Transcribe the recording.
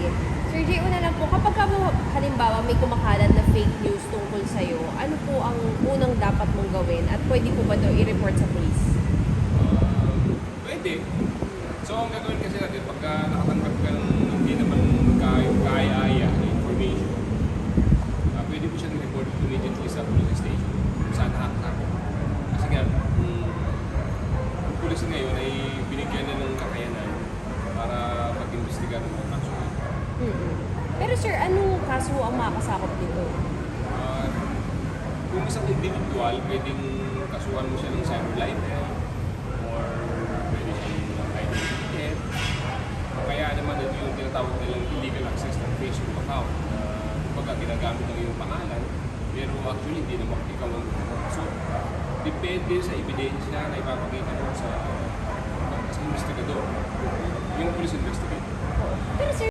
sige. Sir Jay, una lang po, kapag ka mo, halimbawa may kumakalat na fake news tungkol sa'yo, ano po ang unang dapat mong gawin at pwede po ba ito i-report sa police? Pwede. So, ang gagawin kasi natin, pagka nakatanggap ka ng hindi naman kaaya-aya na information, pwede mo siyang report immediately sa police station kung saan nakakakot. Kasi nga, ang police ngayon ay binigyan na ng kakayanan para mag-imbestiga ng mga kaso. Pero sir, anong kaso ang makakasakop dito? Kung isang individual, pwedeng kasuhan mo siya ng cyber libel or pwede siyang identity theft. Kaya naman yung tinatawag nilang illegal access ng Facebook account. Kumbaga, ginagamit ng iyong pangalan, pero actually hindi naman ikaw ang so, depende sa ebidensya na ipapakita mo sa investigador, yung police investigator. Pero sir,